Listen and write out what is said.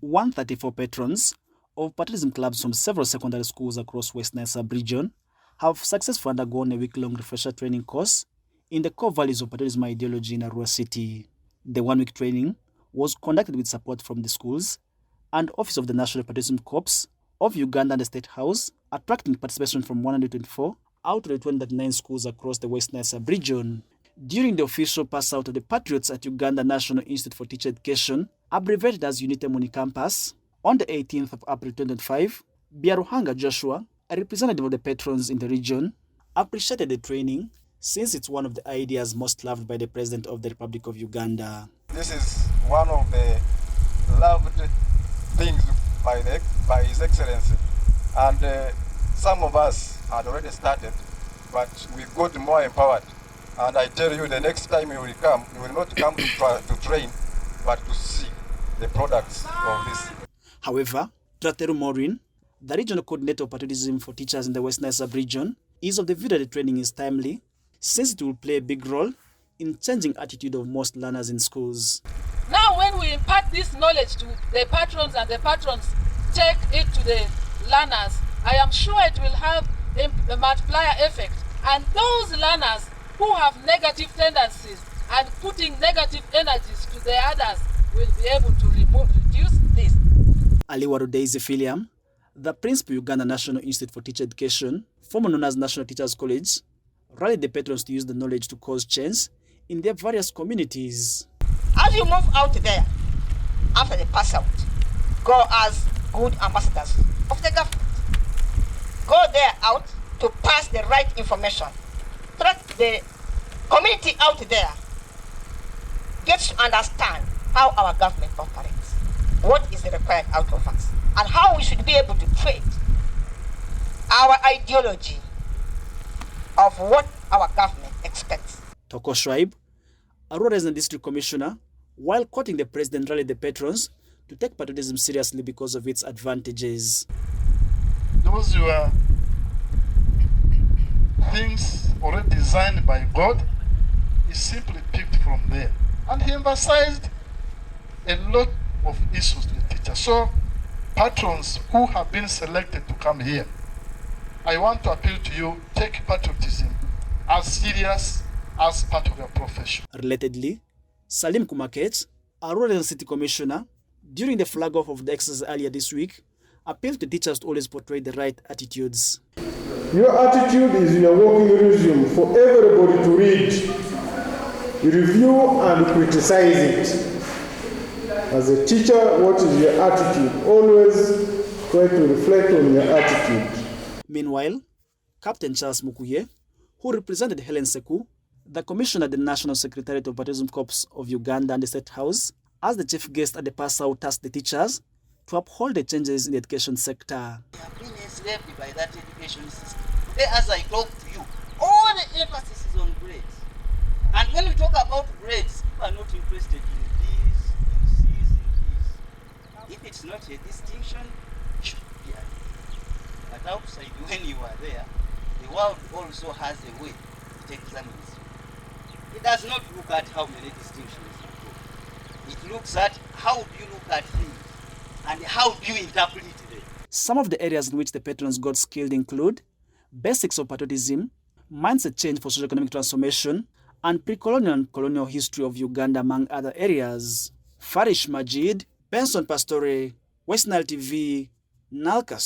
134 patrons of patriotism clubs from several secondary schools across Westnile sub-region have successfully undergone a week-long refresher training course in the core values of patriotism ideology in Arua City. The one-week training was conducted with support from the schools and Office of the National Patriotism Corps of Uganda and the State House, attracting participation from 124 out of the 239 schools across the Westnile sub-region. During the official pass-out of the Patriots at Uganda National Institute for Teacher Education, abbreviated as UNITEM Unicampus, on the 18th of April 2025, Biaruhanga Joshua, a representative of the patrons in the region, appreciated the training since it's one of the ideas most loved by the President of the Republic of Uganda. This is one of the loved things by His Excellency, and some of us had already started, but we got more empowered. And I tell you, the next time you will come, you will not come to train, but to see the products of this. However, Trateru Maureen, the regional coordinator of patriotism for teachers in the Westnile sub-region, is of the view that the training is timely, since it will play a big role in changing attitude of most learners in schools. Now when we impart this knowledge to the patrons and the patrons take it to the learners, I am sure it will have a multiplier effect, and those learners who have negative tendencies and putting negative energies to the others will be able to reduce this. Aliwaru Daisy Filiam, the principal Uganda National Institute for Teacher Education, formerly known as National Teachers College, rallied the patrons to use the knowledge to cause change in their various communities. As you move out there, after the pass out, go as good ambassadors of the government. Go there out to pass the right information. Track the community out there, get to understand how our government operates, what is required out of us, and how we should be able to create our ideology of what our government expects. Toko Schweib, Arua Resident District Commissioner, while quoting the President, rallied the patrons to take patriotism seriously because of its advantages. Those were things already designed by God, is simply picked from there. And he emphasized a lot of issues to the teacher. So, patrons who have been selected to come here, I want to appeal to you, take patriotism as serious as part of your profession. Relatedly, Salim Kumaket, Arua City Commissioner, during the flag-off of the exercise earlier this week, appealed to teachers to always portray the right attitudes. Your attitude is your working resume for everybody to read, review and criticize it. As a teacher, what is your attitude? Always try to reflect on your attitude. Meanwhile, Captain Charles Mukuye, who represented Helen Seku, the Commissioner at the National Secretariat of Patriotism Corps of Uganda and the State House, as the chief guest at the pass-out, tasked the teachers to uphold the changes in the education sector. We have been enslaved by that education system. Today, as I talk to you, all the emphasis is on grades. And when we talk about grades, people are not interested in these, in C's, in D's. If it's not a distinction, it should be a D. But outside, when you are there, the world also has a way it examines you. It does not look at how many distinctions you do. It looks at how do you look at things and how do you interpret them. Some of the areas in which the patrons got skilled include basics of patriotism, mindset change for socio-economic transformation, and pre-colonial and colonial history of Uganda, among other areas. Farish Majid, Benson Pastore, Westnile TV, Nalcast.